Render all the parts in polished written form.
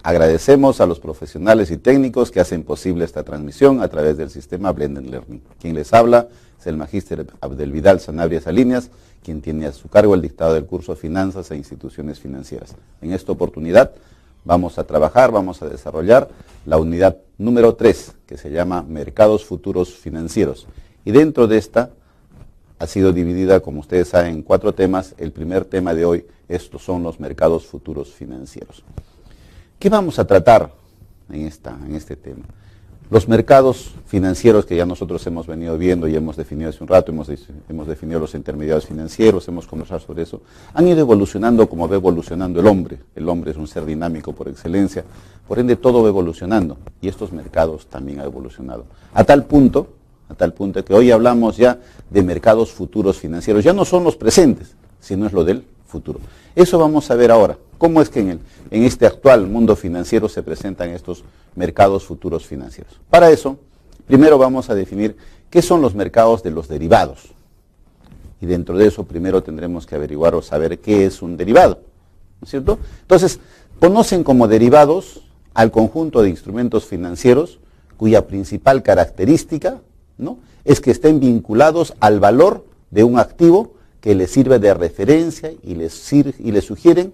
Agradecemos a los profesionales y técnicos que hacen posible esta transmisión a través del sistema Blended Learning. Quien les habla es el magíster Abdelvidal Sanabria Salinas, quien tiene a su cargo el dictado del curso Finanzas e Instituciones Financieras. En esta oportunidad vamos a trabajar, vamos a desarrollar la unidad número 3, que se llama Mercados Futuros Financieros. Y dentro de esta ha sido dividida, como ustedes saben, en 4 temas. El primer tema de hoy, estos son los mercados futuros financieros. ¿Qué vamos a tratar en este tema? Los mercados financieros que ya nosotros hemos venido viendo y hemos definido hace un rato, hemos definido los intermediarios financieros, hemos conversado sobre eso, han ido evolucionando como va evolucionando el hombre. El hombre es un ser dinámico por excelencia, por ende todo va evolucionando y estos mercados también han evolucionado. A tal punto que hoy hablamos ya de mercados futuros financieros. Ya no son los presentes, sino es lo del futuro. Eso vamos a ver ahora. ¿Cómo es que en este actual mundo financiero se presentan estos mercados futuros financieros? Para eso, primero vamos a definir qué son los mercados de los derivados. Y dentro de eso, primero tendremos que averiguar o saber qué es un derivado, ¿no es cierto? Entonces, conocen como derivados al conjunto de instrumentos financieros cuya principal característica, ¿no?, es que estén vinculados al valor de un activo que les sirve de referencia y les sugieren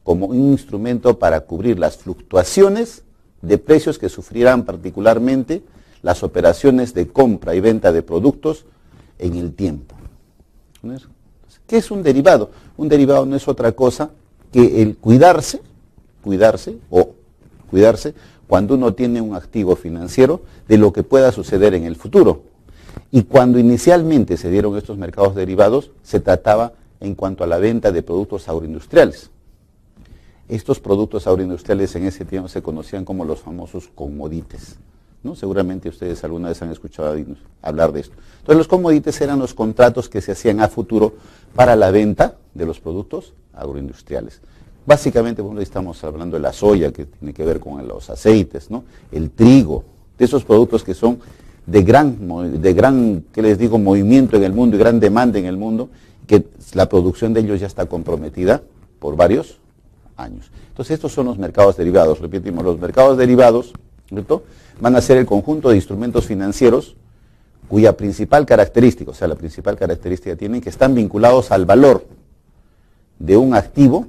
como un instrumento para cubrir las fluctuaciones de precios que sufrirán particularmente las operaciones de compra y venta de productos en el tiempo. ¿Qué es un derivado? Un derivado no es otra cosa que el cuidarse cuando uno tiene un activo financiero de lo que pueda suceder en el futuro. Y cuando inicialmente se dieron estos mercados derivados, se trataba en cuanto a la venta de productos agroindustriales. Estos productos agroindustriales en ese tiempo se conocían como los famosos commodities, ¿no? Seguramente ustedes alguna vez han escuchado hablar de esto. Entonces los commodities eran los contratos que se hacían a futuro para la venta de los productos agroindustriales. Básicamente, bueno, estamos hablando de la soya, que tiene que ver con los aceites, ¿no?, el trigo, de esos productos que son de gran, ¿qué les digo?, movimiento en el mundo y gran demanda en el mundo, que la producción de ellos ya está comprometida por varios años. Entonces estos son los mercados derivados. Repetimos, los mercados derivados, ¿cierto?, van a ser el conjunto de instrumentos financieros cuya principal característica, la principal característica tienen que están vinculados al valor de un activo,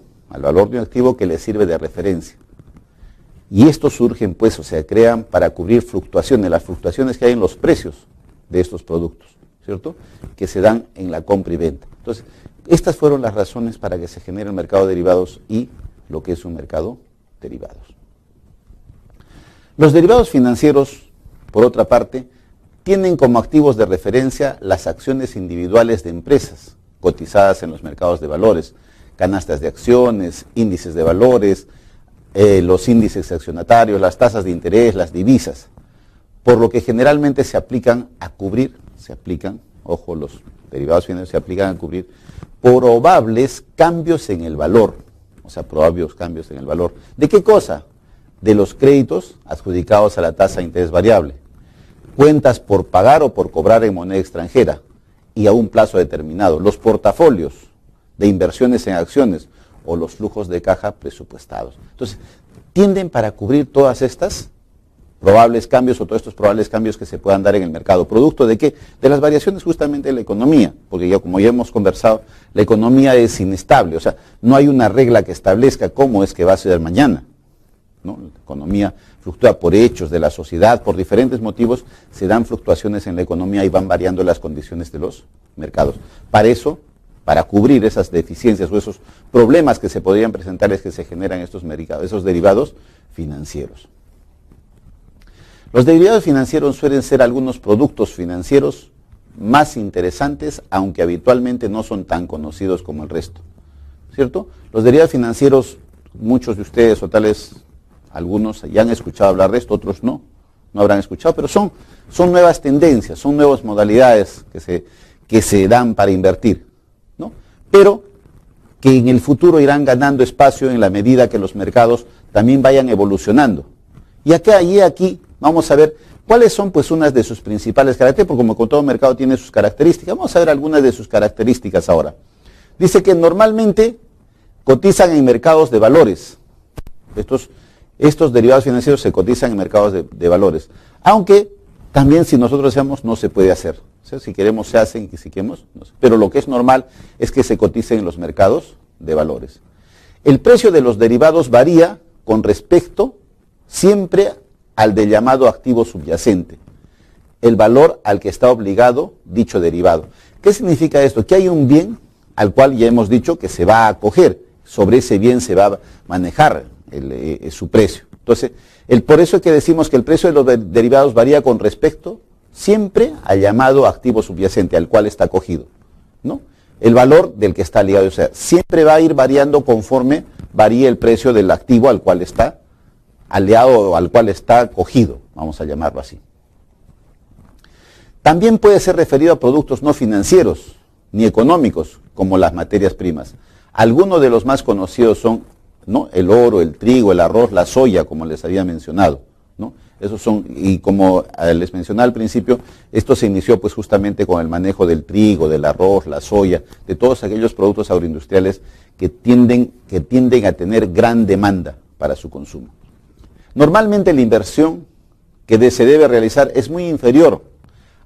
que les sirve de referencia. Y estos surgen, crean para cubrir fluctuaciones, las fluctuaciones que hay en los precios de estos productos, ¿cierto?, que se dan en la compra y venta. Entonces, estas fueron las razones para que se genere el mercado de derivados y lo que es un mercado derivados. Los derivados financieros, por otra parte, tienen como activos de referencia las acciones individuales de empresas cotizadas en los mercados de valores, canastas de acciones, índices de valores, los índices accionarios, las tasas de interés, las divisas, por lo que generalmente los derivados financieros se aplican a cubrir probables cambios en el valor, ¿De qué cosa? De los créditos adjudicados a la tasa de interés variable, cuentas por pagar o por cobrar en moneda extranjera y a un plazo determinado, los portafolios de inversiones en acciones o los flujos de caja presupuestados. Entonces, tienden para cubrir todas estas probables cambios o todos estos probables cambios que se puedan dar en el mercado. ¿Producto de qué? De las variaciones justamente de la economía, porque como ya hemos conversado, la economía es inestable, no hay una regla que establezca cómo es que va a ser mañana, ¿no? La economía fluctúa por hechos de la sociedad, por diferentes motivos se dan fluctuaciones en la economía y van variando las condiciones de los mercados. Para cubrir esas deficiencias o esos problemas que se podrían presentar es que se generan estos derivados financieros. Los derivados financieros suelen ser algunos productos financieros más interesantes, aunque habitualmente no son tan conocidos como el resto, ¿cierto? Los derivados financieros, muchos de ustedes o tal vez algunos ya han escuchado hablar de esto, otros no habrán escuchado, pero son nuevas tendencias, son nuevas modalidades que se dan para invertir, ¿no? Pero que en el futuro irán ganando espacio en la medida que los mercados también vayan evolucionando. Y aquí vamos a ver cuáles son unas de sus principales características, porque como con todo mercado tiene sus características. Vamos a ver algunas de sus características ahora. Dice que normalmente cotizan en mercados de valores. estos derivados financieros se cotizan en mercados de valores. Aunque también si nosotros deseamos no se puede hacer. O sea, si queremos se hacen y si queremos no se. Pero lo que es normal es que se coticen en los mercados de valores. El precio de los derivados varía con respecto siempre al del llamado activo subyacente, el valor al que está obligado dicho derivado. ¿Qué significa esto? Que hay un bien al cual ya hemos dicho que se va a acoger, sobre ese bien se va a manejar su precio. Entonces, por eso es que decimos que el precio de los derivados varía con respecto siempre al llamado activo subyacente, al cual está acogido, ¿no? El valor del que está ligado, o sea, siempre va a ir variando conforme varíe el precio del activo al cual está aliado o al cual está acogido, vamos a llamarlo así. También puede ser referido a productos no financieros ni económicos, como las materias primas. Algunos de los más conocidos son, ¿no?, el oro, el trigo, el arroz, la soya, como les había mencionado, ¿no? Esos son, y como les mencioné al principio, esto se inició pues justamente con el manejo del trigo, del arroz, la soya, de todos aquellos productos agroindustriales que tienden a tener gran demanda para su consumo. Normalmente la inversión que se debe realizar es muy inferior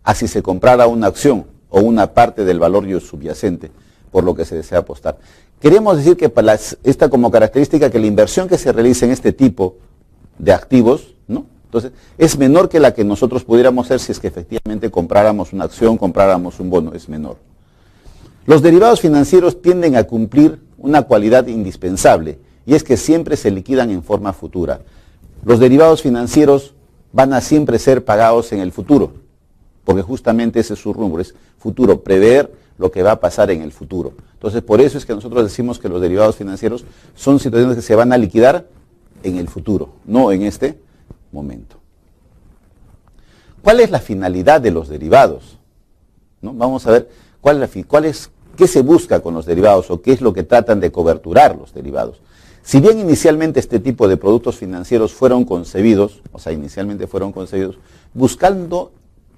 a si se comprara una acción o una parte del valor subyacente por lo que se desea apostar. Queremos decir que para esta como característica que la inversión que se realiza en este tipo de activos, ¿no?, entonces es menor que la que nosotros pudiéramos hacer si es que efectivamente compráramos una acción, compráramos un bono, es menor. Los derivados financieros tienden a cumplir una cualidad indispensable y es que siempre se liquidan en forma futura. Los derivados financieros van a siempre ser pagados en el futuro, porque justamente ese es su rumbo, es futuro, prever lo que va a pasar en el futuro. Entonces, por eso es que nosotros decimos que los derivados financieros son situaciones que se van a liquidar en el futuro, no en este momento. ¿Cuál es la finalidad de los derivados? ¿No? Vamos a ver qué se busca con los derivados o qué es lo que tratan de coberturar los derivados. Si bien inicialmente este tipo de productos financieros fueron concebidos buscando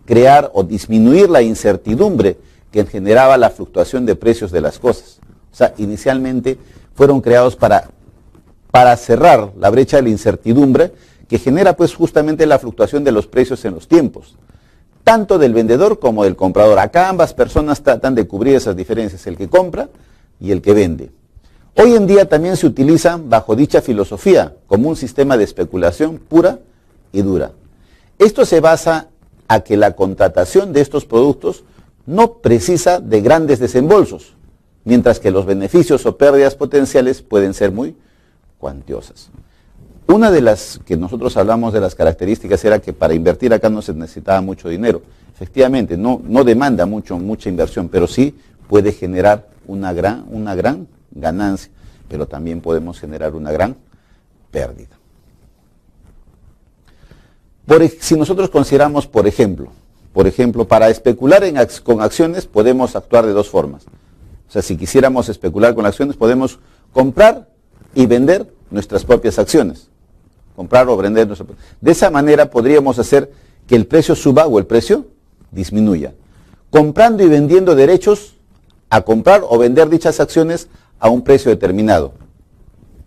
crear o disminuir la incertidumbre que generaba la fluctuación de precios de las cosas. O sea, inicialmente fueron creados para cerrar la brecha de la incertidumbre que genera pues justamente la fluctuación de los precios en los tiempos, tanto del vendedor como del comprador. Acá ambas personas tratan de cubrir esas diferencias, el que compra y el que vende. Hoy en día también se utilizan bajo dicha filosofía como un sistema de especulación pura y dura. Esto se basa a que la contratación de estos productos no precisa de grandes desembolsos, mientras que los beneficios o pérdidas potenciales pueden ser muy cuantiosas. Una de las que nosotros hablamos de las características era que para invertir acá no se necesitaba mucho dinero. Efectivamente, no demanda mucha inversión, pero sí puede generar una gran ganancia, pero también podemos generar una gran pérdida. Si nosotros consideramos, por ejemplo, para especular con acciones podemos actuar de dos formas. O sea, si quisiéramos especular con acciones, podemos comprar y vender nuestras propias acciones. Comprar o vender nuestras propias. De esa manera podríamos hacer que el precio suba o el precio disminuya. Comprando y vendiendo derechos a comprar o vender dichas acciones a un precio determinado.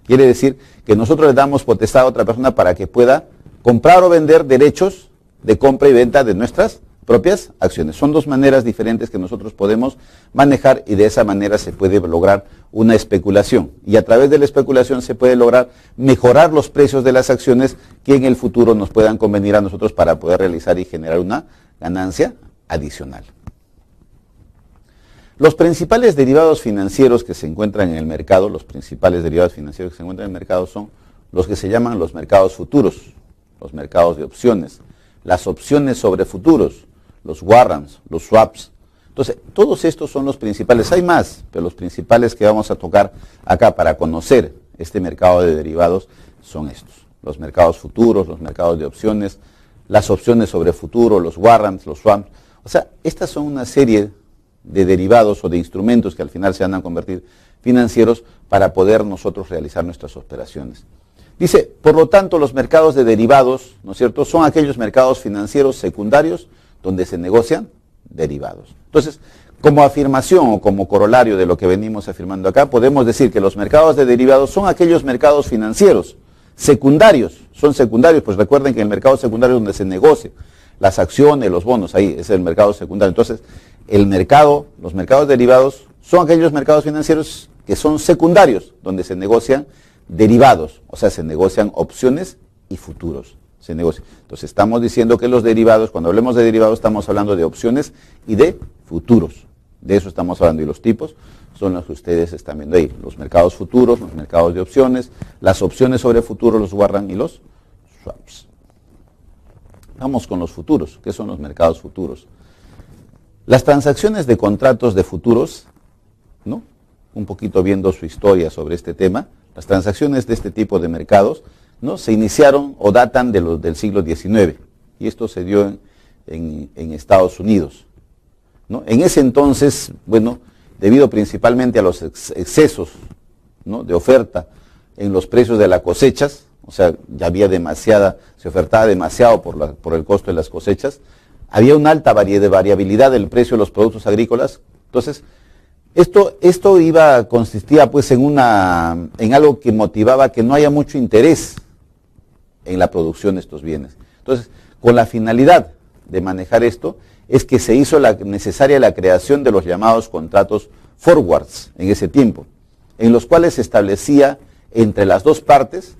Quiere decir que nosotros le damos potestad a otra persona para que pueda comprar o vender derechos de compra y venta de nuestras propias acciones. Son dos maneras diferentes que nosotros podemos manejar y de esa manera se puede lograr una especulación. Y a través de la especulación se puede lograr mejorar los precios de las acciones que en el futuro nos puedan convenir a nosotros para poder realizar y generar una ganancia adicional. Los principales derivados financieros que se encuentran en el mercado, son los que se llaman los mercados futuros, los mercados de opciones, las opciones sobre futuros, los warrants, los swaps. Entonces, todos estos son los principales. Hay más, pero los principales que vamos a tocar acá para conocer este mercado de derivados son estos. Los mercados futuros, los mercados de opciones, las opciones sobre futuro, los warrants, los swaps. O sea, estas son una serie de derivados o de instrumentos que al final se van a convertir financieros para poder nosotros realizar nuestras operaciones. Dice, por lo tanto, los mercados de derivados, ¿no es cierto?, son aquellos mercados financieros secundarios donde se negocian derivados. Entonces, como afirmación o como corolario de lo que venimos afirmando acá, podemos decir que los mercados de derivados son aquellos mercados financieros secundarios, son secundarios, pues recuerden que en el mercado secundario es donde se negocia las acciones, los bonos, ahí es el mercado secundario. Entonces, los mercados derivados son aquellos mercados financieros que son secundarios, donde se negocian derivados, o sea, se negocian opciones y futuros. Se negocia. Entonces, estamos diciendo que los derivados, cuando hablemos de derivados, estamos hablando de opciones y de futuros. De eso estamos hablando, y los tipos son los que ustedes están viendo ahí. Los mercados futuros, los mercados de opciones, las opciones sobre futuros, los warrants y los swaps. Vamos con los futuros. ¿Qué son los mercados futuros? Las transacciones de contratos de futuros, ¿no? Un poquito viendo su historia sobre este tema, las transacciones de este tipo de mercados, ¿no? Se iniciaron o datan del siglo XIX, y esto se dio en Estados Unidos, ¿no? En ese entonces, bueno, debido principalmente a los excesos, ¿no? De oferta en los precios de las cosechas, o sea, ya había se ofertaba demasiado por el costo de las cosechas, había una alta variabilidad del precio de los productos agrícolas. Entonces, esto consistía pues en algo que motivaba que no haya mucho interés en la producción de estos bienes. Entonces, con la finalidad de manejar esto, es que se hizo necesaria la creación de los llamados contratos forwards en ese tiempo, en los cuales se establecía entre dos partes,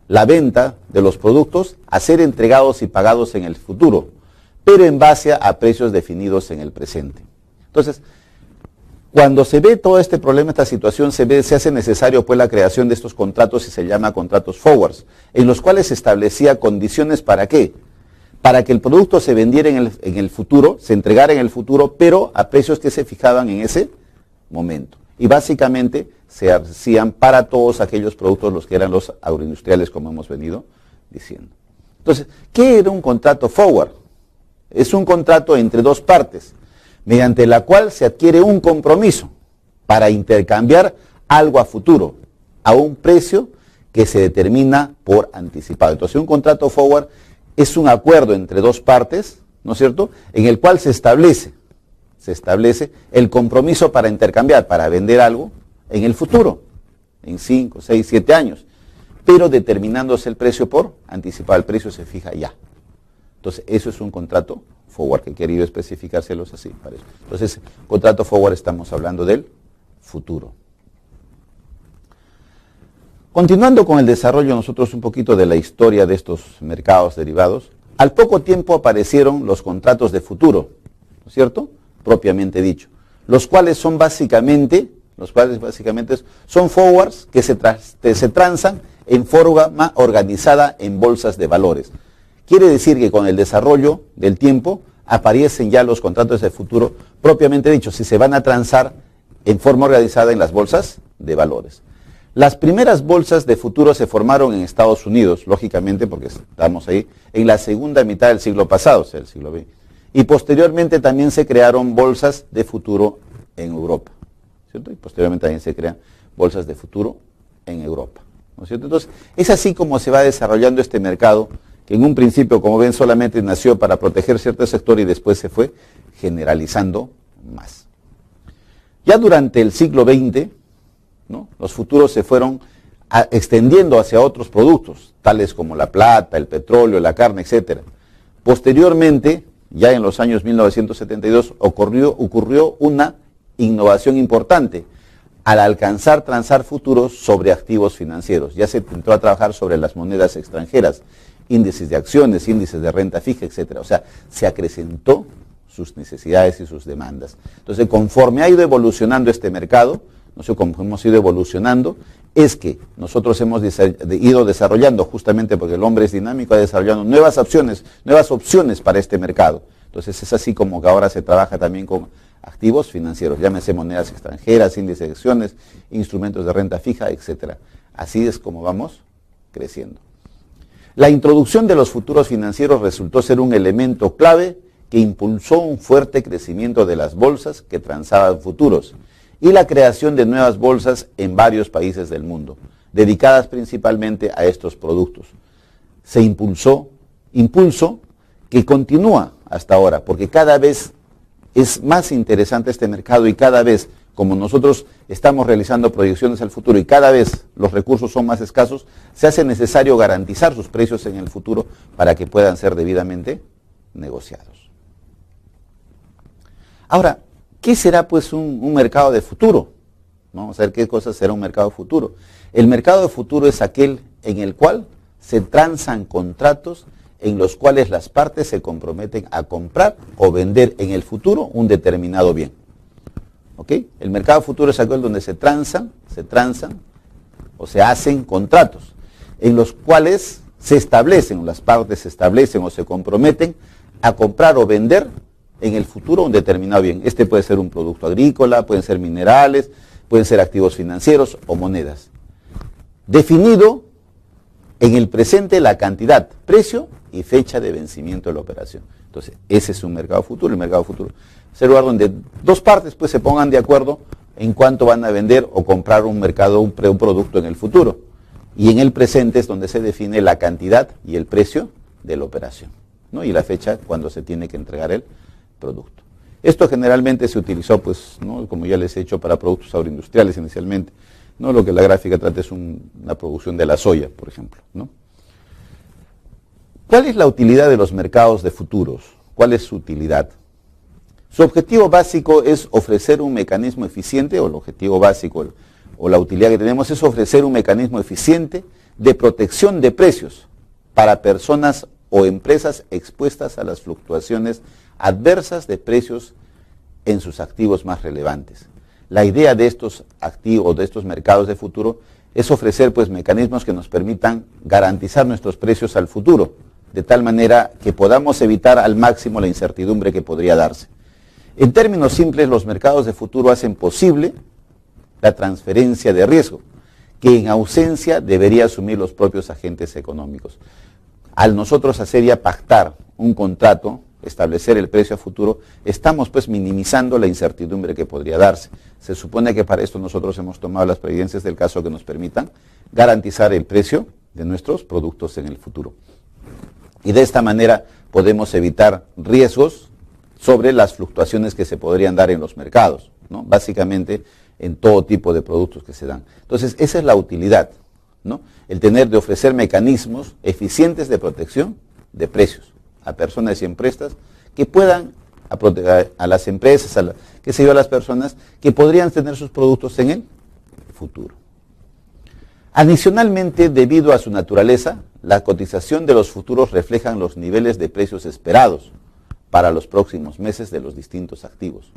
la venta de los productos a ser entregados y pagados en el futuro, pero en base a precios definidos en el presente. Entonces, cuando se ve todo este problema, esta situación, se hace necesario pues la creación de estos contratos, y se llama contratos forwards, en los cuales se establecía condiciones ¿para qué? Para que el producto se vendiera en el futuro, se entregara en el futuro, pero a precios que se fijaban en ese momento. Y básicamente se hacían para todos aquellos productos, los que eran los agroindustriales, como hemos venido diciendo. Entonces, ¿qué era un contrato forward? Es un contrato entre dos partes, mediante la cual se adquiere un compromiso para intercambiar algo a futuro, a un precio que se determina por anticipado. Entonces, un contrato forward es un acuerdo entre dos partes, ¿no es cierto?, en el cual se establece el compromiso para intercambiar, para vender algo en el futuro, en 5, 6, 7 años, pero determinándose el precio por anticipado. El precio se fija ya. Entonces, eso es un contrato forward, que he querido especificárselos así. Para eso. Entonces, contrato forward, estamos hablando del futuro. Continuando con el desarrollo nosotros un poquito de la historia de estos mercados derivados, al poco tiempo aparecieron los contratos de futuro, ¿no es cierto?, propiamente dicho, los cuales básicamente son forwards que se transan en forma organizada en bolsas de valores. Quiere decir que con el desarrollo del tiempo aparecen ya los contratos de futuro propiamente dicho, si se van a transar en forma organizada en las bolsas de valores. Las primeras bolsas de futuro se formaron en Estados Unidos, lógicamente porque estamos ahí, en la segunda mitad del siglo pasado, o sea, el siglo XX. Y posteriormente también se crearon bolsas de futuro en Europa, ¿cierto? Y posteriormente también se crean bolsas de futuro en Europa, ¿no es cierto? Entonces, es así como se va desarrollando este mercado, que en un principio, como ven, solamente nació para proteger cierto sector y después se fue generalizando más. Ya durante el siglo XX, ¿no?, los futuros se fueron extendiendo hacia otros productos, tales como la plata, el petróleo, la carne, etc. Posteriormente, ya en los años 1972, ocurrió una innovación importante al alcanzar transar futuros sobre activos financieros. Ya se entró a trabajar sobre las monedas extranjeras, índices de acciones, índices de renta fija, etc. O sea, se acrecentó sus necesidades y sus demandas. Entonces, conforme ha ido evolucionando este mercado, no sé cómo hemos ido evolucionando, es que nosotros hemos ido desarrollando, justamente porque el hombre es dinámico, ha desarrollado nuevas opciones para este mercado. Entonces es así como que ahora se trabaja también con activos financieros, llámese monedas extranjeras, índices de acciones, instrumentos de renta fija, etc. Así es como vamos creciendo. La introducción de los futuros financieros resultó ser un elemento clave que impulsó un fuerte crecimiento de las bolsas que transaban futuros y la creación de nuevas bolsas en varios países del mundo, dedicadas principalmente a estos productos. Se impulso que continúa hasta ahora, porque cada vez es más interesante este mercado y cada vez como nosotros estamos realizando proyecciones al futuro y cada vez los recursos son más escasos, se hace necesario garantizar sus precios en el futuro para que puedan ser debidamente negociados. Ahora, ¿qué será pues un mercado de futuro? Vamos a ver qué cosa será un mercado futuro. El mercado de futuro es aquel en el cual se transan contratos en los cuales las partes se comprometen a comprar o vender en el futuro un determinado bien. ¿Ok? El mercado futuro es aquel donde se transan o se hacen contratos en los cuales se establecen, las partes se establecen o se comprometen a comprar o vender en el futuro un determinado bien. Este puede ser un producto agrícola, pueden ser minerales, pueden ser activos financieros o monedas. Definido en el presente la cantidad, precio y fecha de vencimiento de la operación. Entonces, ese es un mercado futuro. El mercado futuro es el lugar donde dos partes pues se pongan de acuerdo en cuánto van a vender o comprar un producto en el futuro. Y en el presente es donde se define la cantidad y el precio de la operación, ¿no? Y la fecha cuando se tiene que entregar el producto. Esto generalmente se utilizó, pues, ¿no?, como ya les he dicho, para productos agroindustriales inicialmente, ¿no? Lo que la gráfica trata es una producción de la soya, por ejemplo, ¿no? ¿Cuál es la utilidad de los mercados de futuros? ¿Cuál es su utilidad? Su objetivo básico es ofrecer un mecanismo eficiente, o el objetivo básico, o la utilidad que tenemos es ofrecer un mecanismo eficiente de protección de precios para personas o empresas expuestas a las fluctuaciones adversas de precios en sus activos más relevantes. La idea de estos activos, de estos mercados de futuro, es ofrecer pues mecanismos que nos permitan garantizar nuestros precios al futuro, de tal manera que podamos evitar al máximo la incertidumbre que podría darse. En términos simples, los mercados de futuro hacen posible la transferencia de riesgo, que en ausencia debería asumir los propios agentes económicos. Al nosotros hacer ya pactar un contrato, establecer el precio a futuro, estamos pues minimizando la incertidumbre que podría darse. Se supone que para esto nosotros hemos tomado las previdencias del caso que nos permitan garantizar el precio de nuestros productos en el futuro. Y de esta manera podemos evitar riesgos sobre las fluctuaciones que se podrían dar en los mercados, ¿no? Básicamente en todo tipo de productos que se dan. Entonces, esa es la utilidad, ¿no? El tener de ofrecer mecanismos eficientes de protección de precios a personas y empresas que puedan a las empresas, a las personas que podrían tener sus productos en el futuro. Adicionalmente, debido a su naturaleza, la cotización de los futuros reflejan los niveles de precios esperados para los próximos meses de los distintos activos,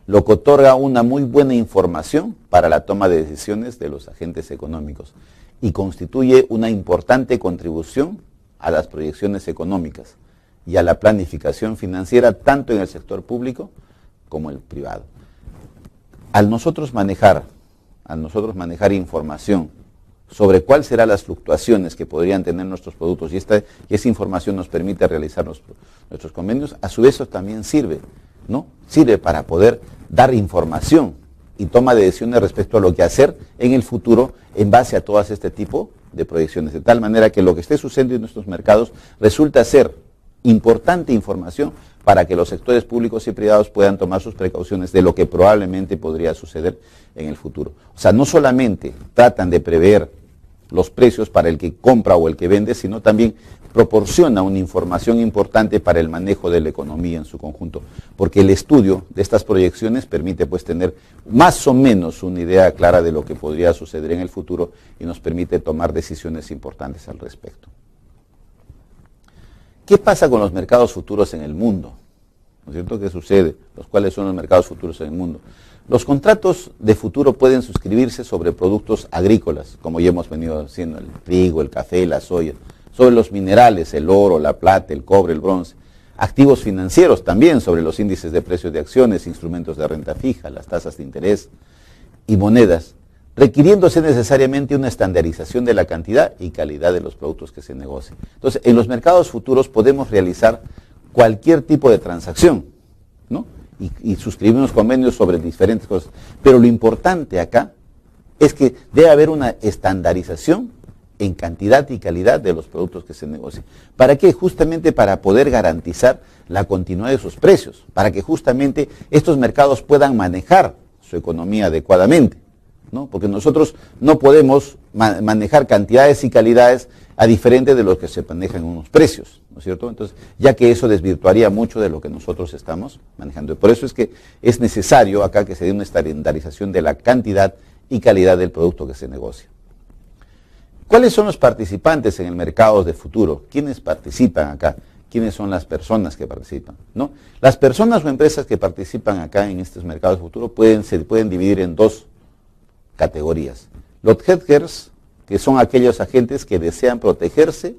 lo que otorga una muy buena información para la toma de decisiones de los agentes económicos y constituye una importante contribución a las proyecciones económicas y a la planificación financiera tanto en el sector público como el privado. Al nosotros manejar información sobre cuáles serán las fluctuaciones que podrían tener nuestros productos y esa información nos permite realizar nuestros convenios, a su vez eso también sirve, ¿no? Sirve para poder dar información y toma de decisiones respecto a lo que hacer en el futuro en base a todas este tipo de proyecciones, de tal manera que lo que esté sucediendo en nuestros mercados resulta ser importante información para que los sectores públicos y privados puedan tomar sus precauciones de lo que probablemente podría suceder en el futuro. O sea, no solamente tratan de prever los precios para el que compra o el que vende, sino también proporciona una información importante para el manejo de la economía en su conjunto, porque el estudio de estas proyecciones permite pues tener más o menos una idea clara de lo que podría suceder en el futuro y nos permite tomar decisiones importantes al respecto. ¿Qué pasa con los mercados futuros en el mundo? ¿No es cierto? ¿Qué sucede? ¿Cuáles son los mercados futuros en el mundo? Los contratos de futuro pueden suscribirse sobre productos agrícolas, como ya hemos venido haciendo, el trigo, el café, la soya, sobre los minerales, el oro, la plata, el cobre, el bronce, activos financieros también sobre los índices de precios de acciones, instrumentos de renta fija, las tasas de interés y monedas, requiriéndose necesariamente una estandarización de la cantidad y calidad de los productos que se negocien. Entonces, en los mercados futuros podemos realizar cualquier tipo de transacción, ¿no? Y suscribimos convenios sobre diferentes cosas. Pero lo importante acá es que debe haber una estandarización en cantidad y calidad de los productos que se negocien. ¿Para qué? Justamente para poder garantizar la continuidad de sus precios, para que justamente estos mercados puedan manejar su economía adecuadamente, ¿no? Porque nosotros no podemos manejar cantidades y calidades a diferente de lo que se manejan unos precios, ¿no es cierto? Entonces, ya que eso desvirtuaría mucho de lo que nosotros estamos manejando. Por eso es que es necesario acá que se dé una estandarización de la cantidad y calidad del producto que se negocia. ¿Cuáles son los participantes en el mercado de futuro? ¿Quiénes participan acá? ¿Quiénes son las personas que participan? ¿No? Las personas o empresas que participan acá en estos mercados de futuro se pueden dividir en dos categorías. Los hedgers, que son aquellos agentes que desean protegerse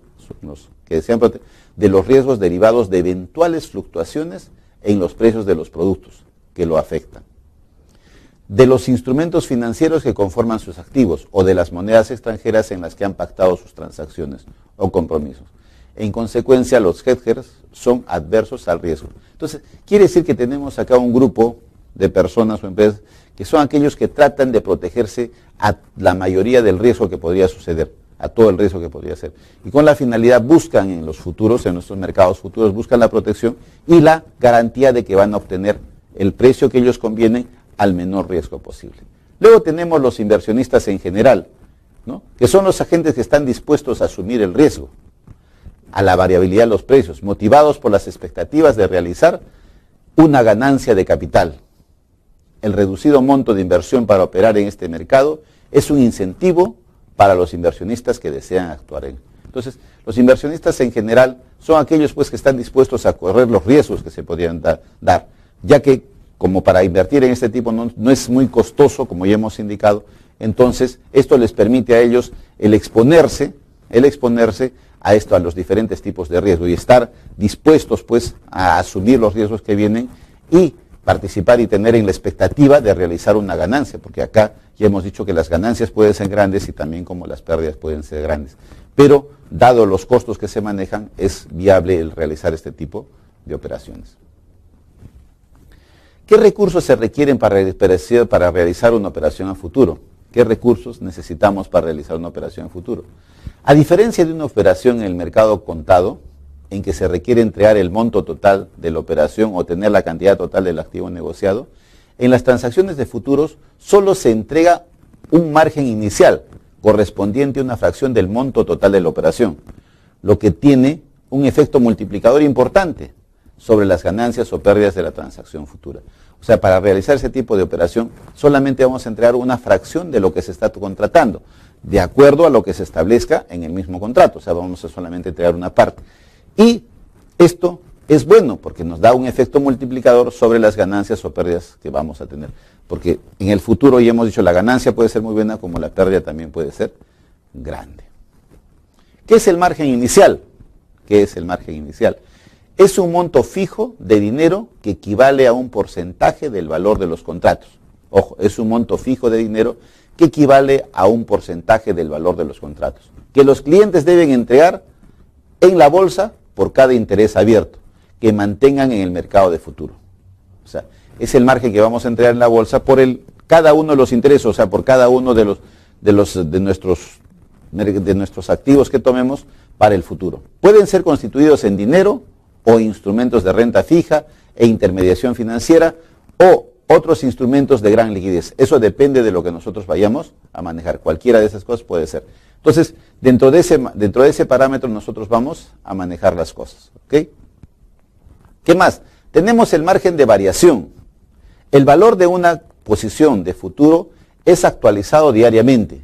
de los riesgos derivados de eventuales fluctuaciones en los precios de los productos que lo afectan, de los instrumentos financieros que conforman sus activos o de las monedas extranjeras en las que han pactado sus transacciones o compromisos. En consecuencia, los hedgers son adversos al riesgo. Entonces, quiere decir que tenemos acá un grupo de personas o empresas que son aquellos que tratan de protegerse a la mayoría del riesgo que podría suceder, a todo el riesgo que podría ser. Y con la finalidad buscan en los futuros, en nuestros mercados futuros, buscan la protección y la garantía de que van a obtener el precio que ellos convienen al menor riesgo posible. Luego tenemos los inversionistas en general, ¿no? Que son los agentes que están dispuestos a asumir el riesgo, a la variabilidad de los precios, motivados por las expectativas de realizar una ganancia de capital. El reducido monto de inversión para operar en este mercado es un incentivo para los inversionistas que desean actuar en. Entonces, los inversionistas en general son aquellos pues que están dispuestos a correr los riesgos que se podrían dar, ya que como para invertir en este tipo no es muy costoso, como ya hemos indicado, entonces esto les permite a ellos el exponerse a los diferentes tipos de riesgo y estar dispuestos pues a asumir los riesgos que vienen y participar y tener en la expectativa de realizar una ganancia, porque acá ya hemos dicho que las ganancias pueden ser grandes y también como las pérdidas pueden ser grandes, pero dado los costos que se manejan es viable el realizar este tipo de operaciones. ¿Qué recursos se requieren para realizar una operación a futuro? ¿Qué recursos necesitamos para realizar una operación a futuro? A diferencia de una operación en el mercado contado, en que se requiere entregar el monto total de la operación o tener la cantidad total del activo negociado, en las transacciones de futuros solo se entrega un margen inicial correspondiente a una fracción del monto total de la operación, lo que tiene un efecto multiplicador importante sobre las ganancias o pérdidas de la transacción futura. O sea, para realizar ese tipo de operación solamente vamos a entregar una fracción de lo que se está contratando, de acuerdo a lo que se establezca en el mismo contrato. O sea, vamos a solamente entregar una parte. Y esto es bueno porque nos da un efecto multiplicador sobre las ganancias o pérdidas que vamos a tener. Porque en el futuro, ya hemos dicho, la ganancia puede ser muy buena como la pérdida también puede ser grande. ¿Qué es el margen inicial? ¿Qué es el margen inicial? Es un monto fijo de dinero que equivale a un porcentaje del valor de los contratos. Ojo, es un monto fijo de dinero que equivale a un porcentaje del valor de los contratos, que los clientes deben entregar en la bolsa por cada interés abierto que mantengan en el mercado de futuro. O sea, es el margen que vamos a entregar en la bolsa por cada uno de los intereses, o sea, por cada uno de nuestros activos que tomemos para el futuro. Pueden ser constituidos en dinero o instrumentos de renta fija e intermediación financiera o otros instrumentos de gran liquidez. Eso depende de lo que nosotros vayamos a manejar. Cualquiera de esas cosas puede ser. Entonces, dentro de ese parámetro nosotros vamos a manejar las cosas. ¿Ok? ¿Qué más? Tenemos el margen de variación. El valor de una posición de futuro es actualizado diariamente,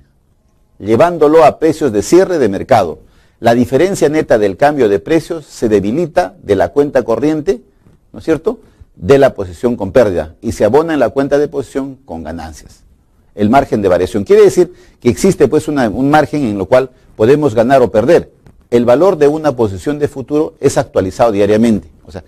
llevándolo a precios de cierre de mercado. La diferencia neta del cambio de precios se debilita de la cuenta corriente, ¿no es cierto?, de la posición con pérdida y se abona en la cuenta de posición con ganancias. El margen de variación quiere decir que existe pues un margen en lo cual podemos ganar o perder. El valor de una posición de futuro es actualizado diariamente. O sea,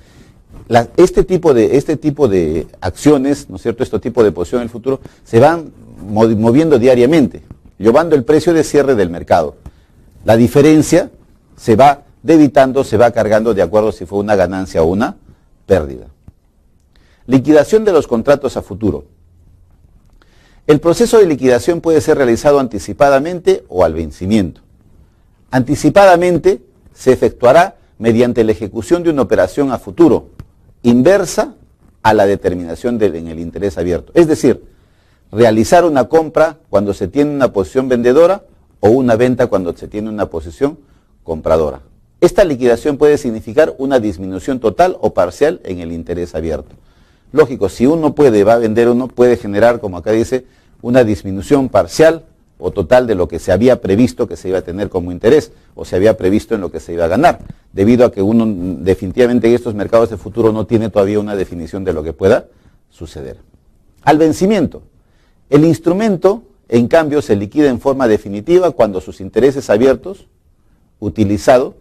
este tipo de acciones, ¿no es cierto?, este tipo de posición en el futuro se van moviendo diariamente, llevando el precio de cierre del mercado. La diferencia se va debitando, se va cargando de acuerdo si fue una ganancia o una pérdida. Liquidación de los contratos a futuro. El proceso de liquidación puede ser realizado anticipadamente o al vencimiento. Anticipadamente se efectuará mediante la ejecución de una operación a futuro, inversa a la determinación en el interés abierto. Es decir, realizar una compra cuando se tiene una posición vendedora o una venta cuando se tiene una posición compradora. Esta liquidación puede significar una disminución total o parcial en el interés abierto. Lógico, si uno va a vender, uno puede generar, como acá dice, una disminución parcial o total de lo que se había previsto que se iba a tener como interés o se había previsto en lo que se iba a ganar, debido a que uno definitivamente en estos mercados de futuro no tiene todavía una definición de lo que pueda suceder. Al vencimiento, el instrumento en cambio se liquida en forma definitiva cuando sus intereses abiertos, utilizado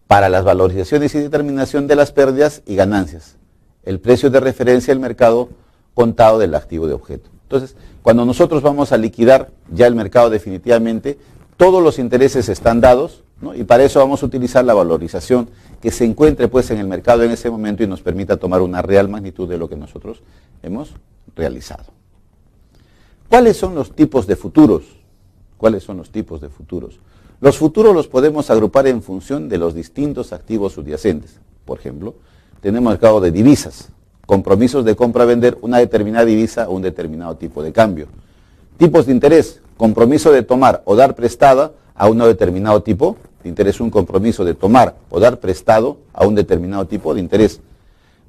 para las valorizaciones y determinación de las pérdidas y ganancias, el precio de referencia del mercado contado del activo de objeto. Entonces, cuando nosotros vamos a liquidar ya el mercado definitivamente, todos los intereses están dados, ¿no? Y para eso vamos a utilizar la valorización que se encuentre pues en el mercado en ese momento y nos permita tomar una real magnitud de lo que nosotros hemos realizado. ¿Cuáles son los tipos de futuros? ¿Cuáles son los tipos de futuros? Los futuros los podemos agrupar en función de los distintos activos subyacentes. Por ejemplo, tenemos el mercado de divisas, compromisos de compra-vender una determinada divisa o un determinado tipo de cambio. Tipos de interés, compromiso de tomar o dar prestada a un determinado tipo de interés, un compromiso de tomar o dar prestado a un determinado tipo de interés.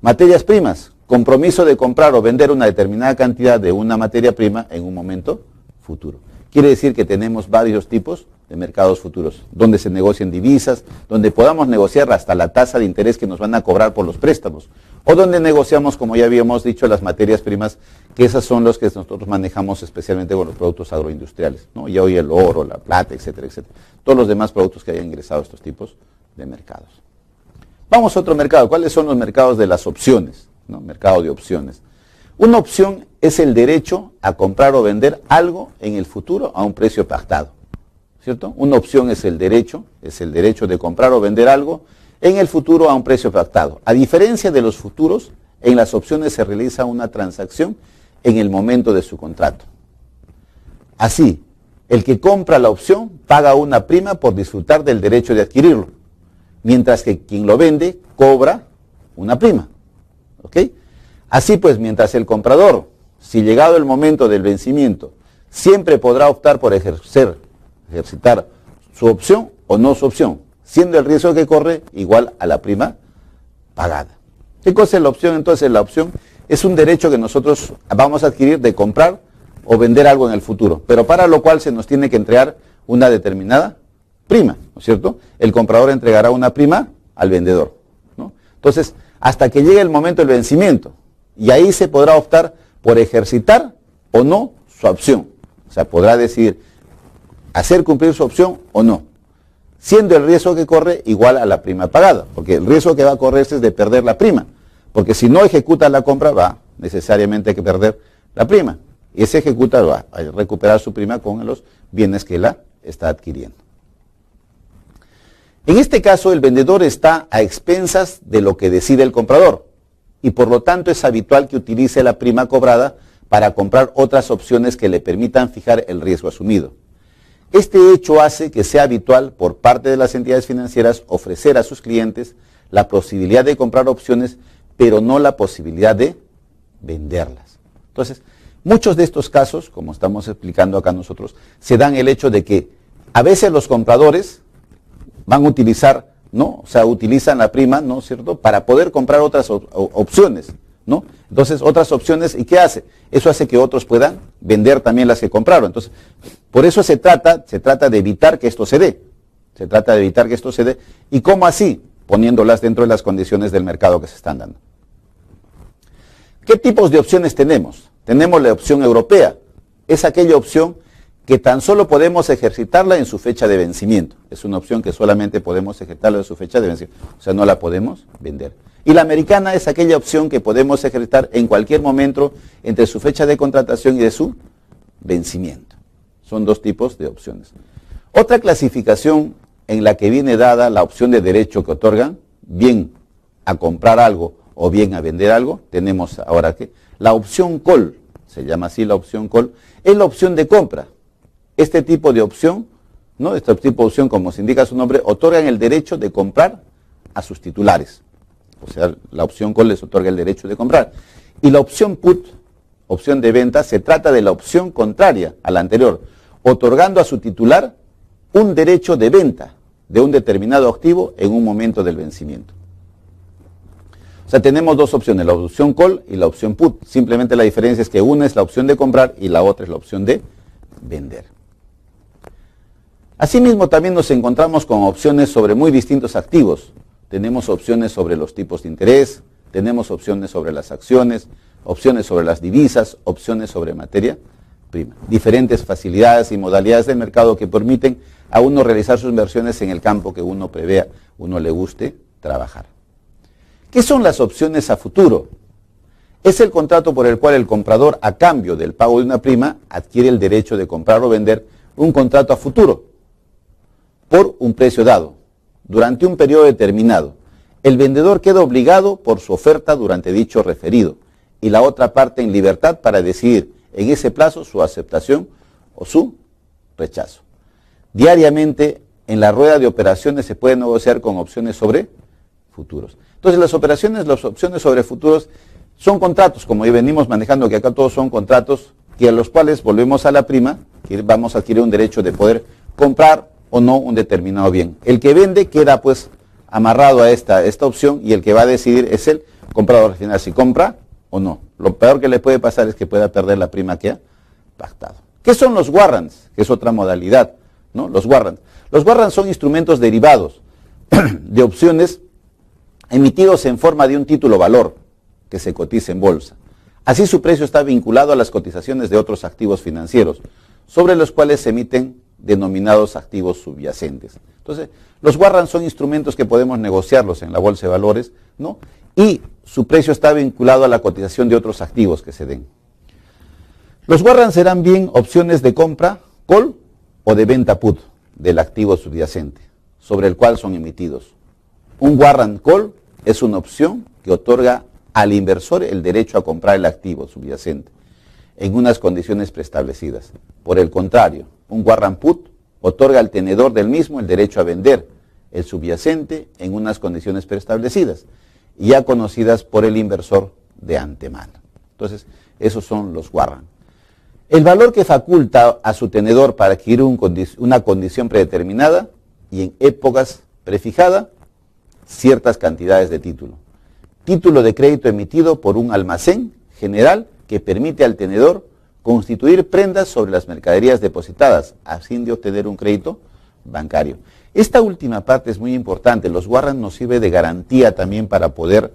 Materias primas, compromiso de comprar o vender una determinada cantidad de una materia prima en un momento futuro. Quiere decir que tenemos varios tipos de mercados futuros, donde se negocian divisas, donde podamos negociar hasta la tasa de interés que nos van a cobrar por los préstamos, o donde negociamos, como ya habíamos dicho, las materias primas, que esas son las que nosotros manejamos especialmente con los productos agroindustriales, ¿no? Y hoy el oro, la plata, etcétera, etcétera. Todos los demás productos que hayan ingresado a estos tipos de mercados. Vamos a otro mercado. ¿Cuáles son los mercados de las opciones? ¿No? Mercado de opciones. Una opción es el derecho a comprar o vender algo en el futuro a un precio pactado, ¿cierto? Una opción es el derecho de comprar o vender algo en el futuro a un precio pactado. A diferencia de los futuros, en las opciones se realiza una transacción en el momento de su contrato. Así, el que compra la opción paga una prima por disfrutar del derecho de adquirirlo, mientras que quien lo vende cobra una prima. ¿Ok? Así pues, mientras el comprador, si llegado el momento del vencimiento, siempre podrá optar por ejercitar su opción o no su opción, siendo el riesgo que corre igual a la prima pagada. ¿Qué cosa es la opción? Entonces, la opción es un derecho que nosotros vamos a adquirir de comprar o vender algo en el futuro, pero para lo cual se nos tiene que entregar una determinada prima, ¿no es cierto? El comprador entregará una prima al vendedor, ¿no? Entonces, hasta que llegue el momento del vencimiento, y ahí se podrá optar por ejercitar o no su opción. O sea, podrá decidir hacer cumplir su opción o no, siendo el riesgo que corre igual a la prima pagada, porque el riesgo que va a correr es de perder la prima, porque si no ejecuta la compra va necesariamente a perder la prima, y ese ejecuta va a recuperar su prima con los bienes que la está adquiriendo. En este caso, el vendedor está a expensas de lo que decide el comprador, y por lo tanto es habitual que utilice la prima cobrada para comprar otras opciones que le permitan fijar el riesgo asumido. Este hecho hace que sea habitual por parte de las entidades financieras ofrecer a sus clientes la posibilidad de comprar opciones, pero no la posibilidad de venderlas. Entonces, muchos de estos casos, como estamos explicando acá nosotros, se dan el hecho de que a veces los compradores van a utilizar, ¿no? O sea, utilizan la prima, ¿no es cierto?, para poder comprar otras opciones, ¿no? Entonces, otras opciones, ¿y qué hace? Eso hace que otros puedan vender también las que compraron. Entonces, por eso se trata de evitar que esto se dé. Se trata de evitar que esto se dé. ¿Y cómo así? Poniéndolas dentro de las condiciones del mercado que se están dando. ¿Qué tipos de opciones tenemos? Tenemos la opción europea. Es aquella opción que tan solo podemos ejercitarla en su fecha de vencimiento. Es una opción que solamente podemos ejercitarla en su fecha de vencimiento. O sea, no la podemos vender. Y la americana es aquella opción que podemos ejercitar en cualquier momento entre su fecha de contratación y de su vencimiento. Son dos tipos de opciones. Otra clasificación en la que viene dada la opción de derecho que otorgan, bien a comprar algo o bien a vender algo, tenemos ahora que la opción call, se llama así la opción call, es la opción de compra. Este tipo de opción, ¿no? Este tipo de opción, como se indica su nombre, otorgan el derecho de comprar a sus titulares. O sea, la opción call les otorga el derecho de comprar. Y la opción put opción de venta, se trata de la opción contraria a la anterior, otorgando a su titular un derecho de venta de un determinado activo en un momento del vencimiento. O sea, tenemos dos opciones, la opción call y la opción put. Simplemente la diferencia es que una es la opción de comprar y la otra es la opción de vender. Asimismo, también nos encontramos con opciones sobre muy distintos activos. Tenemos opciones sobre los tipos de interés, tenemos opciones sobre las acciones, opciones sobre las divisas, opciones sobre materia prima. Diferentes facilidades y modalidades del mercado que permiten a uno realizar sus inversiones en el campo que uno prevea, uno le guste trabajar. ¿Qué son las opciones a futuro? Es el contrato por el cual el comprador, a cambio del pago de una prima, adquiere el derecho de comprar o vender un contrato a futuro por un precio dado, durante un periodo determinado. El vendedor queda obligado por su oferta durante dicho referido y la otra parte en libertad para decidir en ese plazo su aceptación o su rechazo. Diariamente en la rueda de operaciones se puede negociar con opciones sobre futuros. Entonces las opciones sobre futuros son contratos, como venimos manejando, que acá todos son contratos que a los cuales volvemos a la prima, que vamos a adquirir un derecho de poder comprar o no un determinado bien. El que vende queda pues amarrado a esta opción y el que va a decidir es el comprador al final si compra o no. Lo peor que le puede pasar es que pueda perder la prima que ha pactado. ¿Qué son los warrants? Que es otra modalidad, ¿no? Los warrants. Los warrants son instrumentos derivados de opciones emitidos en forma de un título valor que se cotiza en bolsa. Así su precio está vinculado a las cotizaciones de otros activos financieros, sobre los cuales se emiten denominados activos subyacentes. Entonces, los warrants son instrumentos que podemos negociarlos en la bolsa de valores, ¿no? Y su precio está vinculado a la cotización de otros activos que se den. Los warrants serán bien opciones de compra, call, o de venta put del activo subyacente, sobre el cual son emitidos. Un warrant call es una opción que otorga al inversor el derecho a comprar el activo subyacente en unas condiciones preestablecidas. Por el contrario, un warrant put otorga al tenedor del mismo el derecho a vender el subyacente en unas condiciones preestablecidas, ya conocidas por el inversor de antemano. Entonces, esos son los warrants. El valor que faculta a su tenedor para adquirir una condición predeterminada y en épocas prefijadas, ciertas cantidades de título. Título de crédito emitido por un almacén general que permite al tenedor constituir prendas sobre las mercaderías depositadas a fin de obtener un crédito bancario. Esta última parte es muy importante. Los warrants nos sirven de garantía también para poder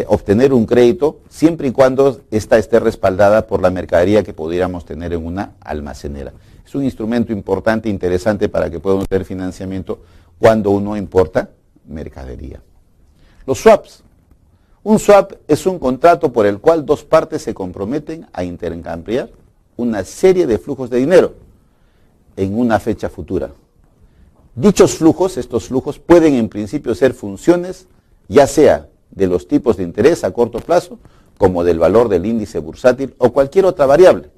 obtener un crédito siempre y cuando ésta esté respaldada por la mercadería que pudiéramos tener en una almacenera. Es un instrumento importante e interesante para que podamos tener financiamiento cuando uno importa mercadería. Los swaps. Un swap es un contrato por el cual dos partes se comprometen a intercambiar una serie de flujos de dinero en una fecha futura. Dichos flujos, estos flujos, pueden en principio ser funciones, ya sea de los tipos de interés a corto plazo, como del valor del índice bursátil o cualquier otra variable.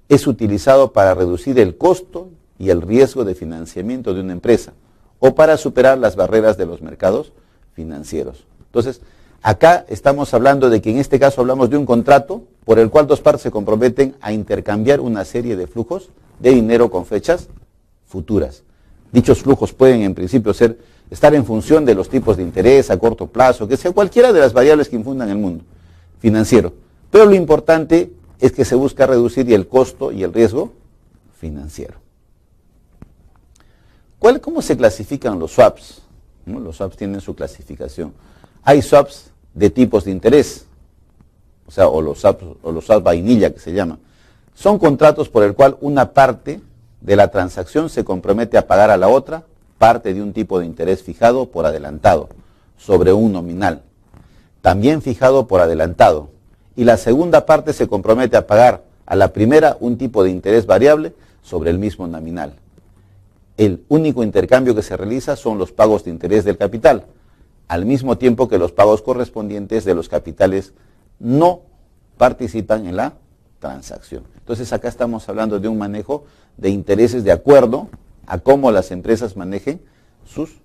Es utilizado para reducir el costo y el riesgo de financiamiento de una empresa o para superar las barreras de los mercados financieros. Entonces, acá estamos hablando de que en este caso hablamos de un contrato por el cual dos partes se comprometen a intercambiar una serie de flujos de dinero con fechas futuras. Dichos flujos pueden en principio estar en función de los tipos de interés a corto plazo, que sea cualquiera de las variables que infundan el mundo financiero. Pero lo importante es que se busca reducir el costo y el riesgo financiero. ¿Cómo se clasifican los swaps? ¿No? Los swaps tienen su clasificación. Hay swaps de tipos de interés, o los swaps vainilla que se llaman. Son contratos por el cual una parte de la transacción se compromete a pagar a la otra parte de un tipo de interés fijado por adelantado sobre un nominal, también fijado por adelantado, y la segunda parte se compromete a pagar a la primera un tipo de interés variable sobre el mismo nominal. El único intercambio que se realiza son los pagos de interés del capital, al mismo tiempo que los pagos correspondientes de los capitales no participan en la transacción. Entonces acá estamos hablando de un manejo de intereses de acuerdo a cómo las empresas manejen sus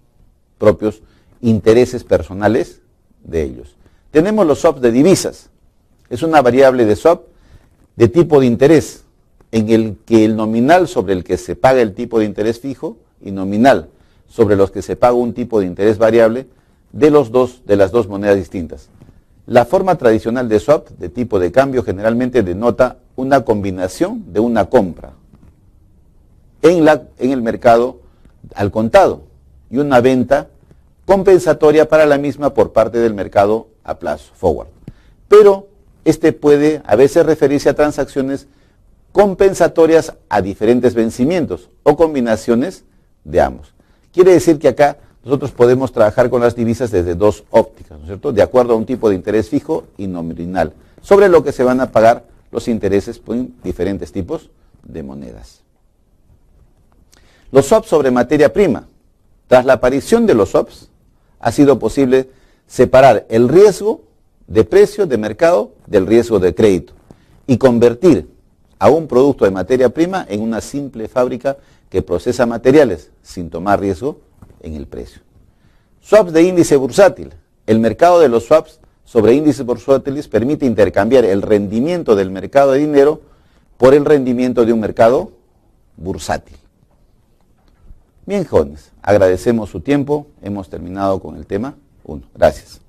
propios intereses personales de ellos. Tenemos los swaps de divisas. Es una variable de swap de tipo de interés, en el que el nominal sobre el que se paga el tipo de interés fijo y nominal sobre los que se paga un tipo de interés variable de las dos monedas distintas. La forma tradicional de swap de tipo de cambio generalmente denota una combinación de una compra en el mercado al contado y una venta compensatoria para la misma por parte del mercado a plazo, forward. Pero este puede a veces referirse a transacciones compensatorias a diferentes vencimientos o combinaciones de ambos. Quiere decir que acá nosotros podemos trabajar con las divisas desde dos ópticas, ¿no es cierto?, de acuerdo a un tipo de interés fijo y nominal, sobre lo que se van a pagar los intereses por diferentes tipos de monedas. Los swaps sobre materia prima. Tras la aparición de los swaps, ha sido posible separar el riesgo de precio de mercado del riesgo de crédito y convertir a un producto de materia prima en una simple fábrica que procesa materiales sin tomar riesgo en el precio. Swaps de índice bursátil. El mercado de los swaps sobre índices bursátiles permite intercambiar el rendimiento del mercado de dinero por el rendimiento de un mercado bursátil. Bien, jóvenes, agradecemos su tiempo. Hemos terminado con el tema 1. Gracias.